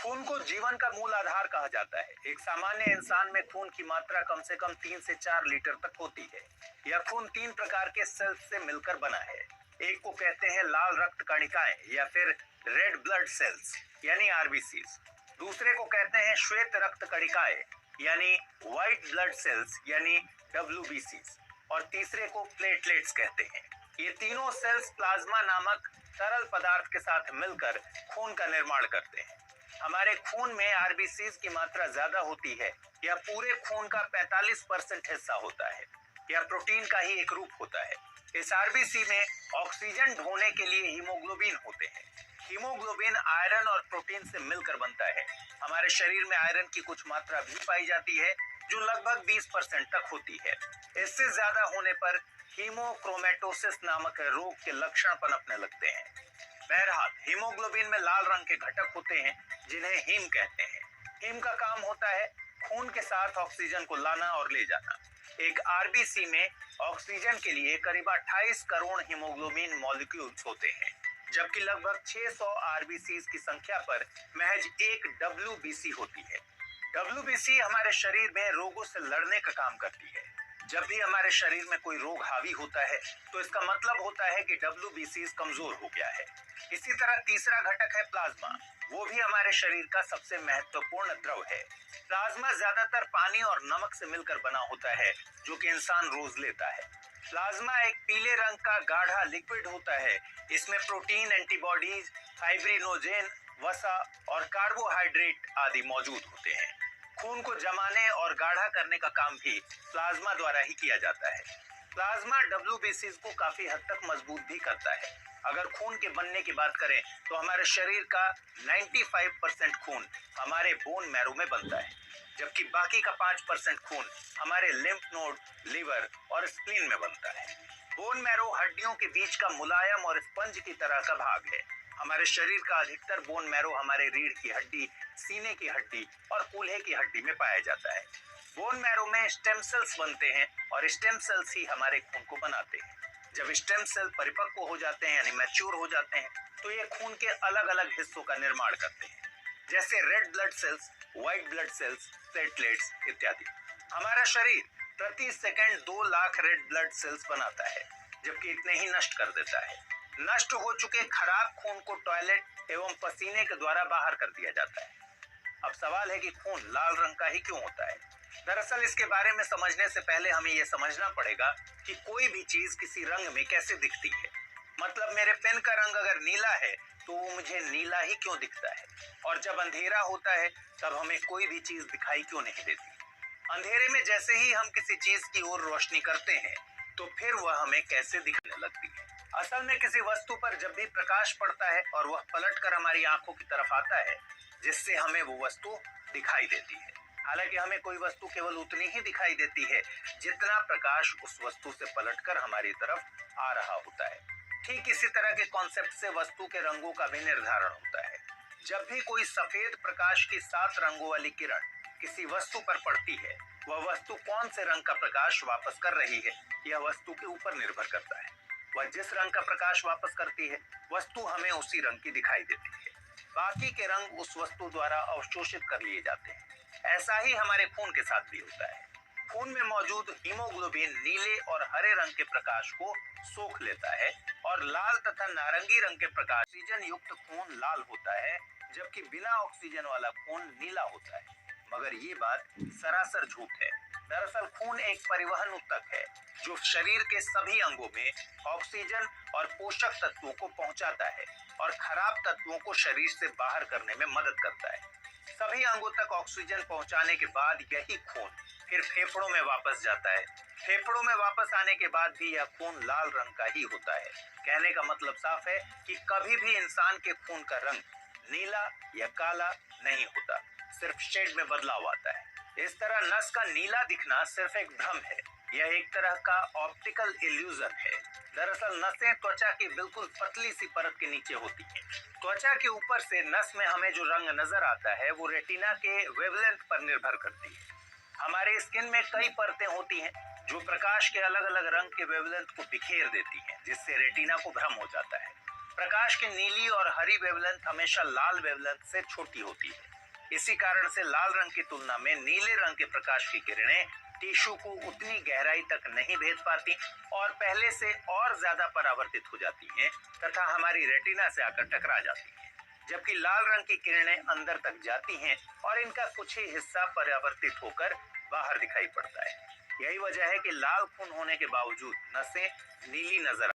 खून को जीवन का मूल आधार कहा जाता है। एक सामान्य इंसान में खून की मात्रा कम से कम 3 से 4 लीटर तक होती है। यह खून 3 प्रकार के सेल्स से मिलकर बना है। एक को कहते हैं लाल रक्त कणिकाएं या फिर रेड ब्लड सेल्स यानी आरबीसीज। दूसरे को कहते हैं श्वेत रक्त कणिकाएं यानी व्हाइट ब्लड सेल्स यानी डब्ल्यूबीसीज। और तीसरे को प्लेटलेट्स कहते हैं। ये तीनों सेल्स प्लाज्मा नामक तरल पदार्थ के साथ मिलकर खून का निर्माण करते हैं। हमारे खून में आरबीसीज की मात्रा ज्यादा होती है। यह पूरे खून का 45% हिस्सा होता है। यह प्रोटीन का ही एक रूप होता है। इस आरबीसी में ऑक्सीजन ढोने के लिए हीमोग्लोबिन होते हैं। हीमोग्लोबिन आयरन और प्रोटीन से मिलकर बनता है। हमारे शरीर में आयरन की कुछ मात्रा भी पाई जाती है जो लगभग 20% तक होती है। इससे ज्यादा होने पर हीमोक्रोमेटोसिस नामक रोग के लक्षण पनपने लगते हैं। बहरहाल हीमोग्लोबिन में लाल रंग के घटक होते हैं जिन्हें हीम कहते हैं। हीम का काम होता है खून के साथ ऑक्सीजन को लाना और ले जाना। एक आरबीसी में ऑक्सीजन के लिए करीब 28 करोड़ हीमोग्लोबिन मॉलिक्यूल्स होते हैं, जबकि लगभग 600 आरबीसीज की संख्या पर महज एक डब्ल्यूबीसी होती है। डब्ल्यूबीसी हमारे शरीर में रोगों से लड़ने का काम करती है। जब भी हमारे शरीर में कोई रोग हावी होता है तो इसका मतलब होता है कि डब्ल्यूबीसी कमजोर हो गया है। इसी तरह तीसरा घटक है प्लाज्मा। वो भी हमारे शरीर का सबसे महत्वपूर्ण द्रव है। प्लाज्मा ज्यादातर पानी और नमक से मिलकर बना होता है जो कि इंसान रोज लेता है। प्लाज्मा एक पीले रंग का गाढ़ा लिक्विड होता है। इसमें प्रोटीन, एंटीबॉडीज, फाइब्रिनोजेन, वसा और कार्बोहाइड्रेट आदि मौजूद होते हैं। खून को जमाने और गाढ़ा करने का काम भी प्लाज्मा द्वारा ही किया जाता है। प्लाज्मा डब्ल्यूबीसीज को काफी हद तक मजबूत भी करता है। अगर खून के बनने की बात करें तो हमारे शरीर का 95% खून हमारे बोन मैरो में बनता है, जबकि बाकी का 5% खून हमारे लिम्फ नोड, लिवर और स्प्लीन में बनता है। बोन मैरो हड्डियों के बीच का मुलायम और स्पंज की तरह का भाग है। हमारे शरीर का अधिकतर बोन मैरो हमारे रीढ़ की हड्डी, सीने की हड्डी और कूल्हे की हड्डी में पाया जाता है। बोन मैरो में स्टेम सेल्स बनते हैं और स्टेम सेल्स ही हमारे खून को बनाते हैं। जब स्टेम सेल परिपक्व हो जाते हैं यानी मैच्योर हो जाते हैं तो ये खून के अलग अलग हिस्सों का निर्माण करते हैं, जैसे red blood cells, white blood cells, platelets इत्यादि। हमारा शरीर प्रति second 2 lakh red blood cells बनाता है, जबकि इतने ही नष्ट कर देता है। नष्ट हो चुके खराब खून को टॉयलेट एवं पसीने के द्वारा बाहर कर दिया जाता है। अब सवाल है कि खून लाल रंग का ही क्यों होता है? दरअसल इसके बारे में समझने से पहले हमें यह समझना पड़ेगा कि कोई भी चीज किसी रंग में कैसे दिखती है। मतलब मेरे पेन का रंग अगर नीला है तो वो मुझे नीला ही क्यों दिखता है, और जब अंधेरा होता है तब हमें कोई भी चीज दिखाई क्यों नहीं देती। अंधेरे में जैसे ही हम किसी चीज की ओर रोशनी करते हैं तो फिर वह हमें कैसे दिखने लगती है। असल में किसी वस्तु पर जब भी प्रकाश पड़ता है और वह पलटकर हमारी आंखों की तरफ आता है, जिससे हमें वो वस्तु दिखाई देती है। हालांकि हमें कोई वस्तु केवल उतनी ही दिखाई देती है जितना प्रकाश उस वस्तु से पलटकर हमारी तरफ आ रहा होता है। ठीक इसी तरह के कॉन्सेप्ट से वस्तु के रंगों का भी निर्धारण होता है। जब भी कोई सफेद प्रकाश की 7 रंगों वाली किरण किसी वस्तु पर पड़ती है, वह वस्तु कौन से रंग का प्रकाश वापस कर रही है यह वस्तु के ऊपर निर्भर करता है। वह जिस रंग का प्रकाश वापस करती है वस्तु हमें उसी रंग की दिखाई देती है। बाकी के रंग उस वस्तु द्वारा अवशोषित कर लिए जाते हैं। ऐसा ही हमारे खून के साथ भी होता है। खून में मौजूद हीमोग्लोबिन नीले और हरे रंग के प्रकाश को सोख लेता है और लाल तथा नारंगी रंग के प्रकाश ऑक्सीजन युक्त खून लाल होता है, जबकि बिना ऑक्सीजन वाला खून नीला होता है। मगर ये बात सरासर झूठ है। दरअसल खून एक परिवहन ऊतक है जो शरीर के सभी अंगों में ऑक्सीजन और पोषक तत्वों को पहुंचाता है और खराब तत्वों को शरीर से बाहर करने में मदद करता है। सभी अंगों तक ऑक्सीजन पहुंचाने के बाद यही खून फिर फेफड़ों में वापस जाता है। फेफड़ों में वापस आने के बाद भी यह खून लाल रंग का ही होता है। कहने का मतलब साफ है कि कभी भी इंसान के खून का रंग नीला या काला नहीं होता, सिर्फ शेड में बदलाव आता है। इस तरह नस का नीला दिखना सिर्फ एक भ्रम है। यह एक तरह का ऑप्टिकल इल्यूजन है। दरअसल नसें त्वचा की बिल्कुल पतली सी परत के नीचे होती हैं। त्वचा के ऊपर से नस में हमें जो रंग नजर आता है वो रेटिना के वेवलेंथ पर निर्भर करती है। हमारे स्किन में कई परतें होती हैं जो प्रकाश के अलग अलग रंग के वेवलेंथ को बिखेर देती हैं, जिससे रेटिना को भ्रम हो जाता है। प्रकाश की नीली और हरी वेवलेंथ हमेशा लाल वेवलेंथ से छोटी होती है। इसी कारण से लाल रंग की तुलना में नीले रंग के प्रकाश की किरणें टिश्यू को उतनी गहराई तक नहीं भेज पाती और पहले से और ज्यादा परावर्तित हो जाती हैं तथा हमारी रेटिना से आकर टकरा जाती हैं। जबकि लाल रंग की किरणें अंदर तक जाती हैं और इनका कुछ ही हिस्सा परावर्तित होकर बाहर दिखाई पड़ता है। यही वजह है कि लाल खून होने के बावजूद नसें नीली नजर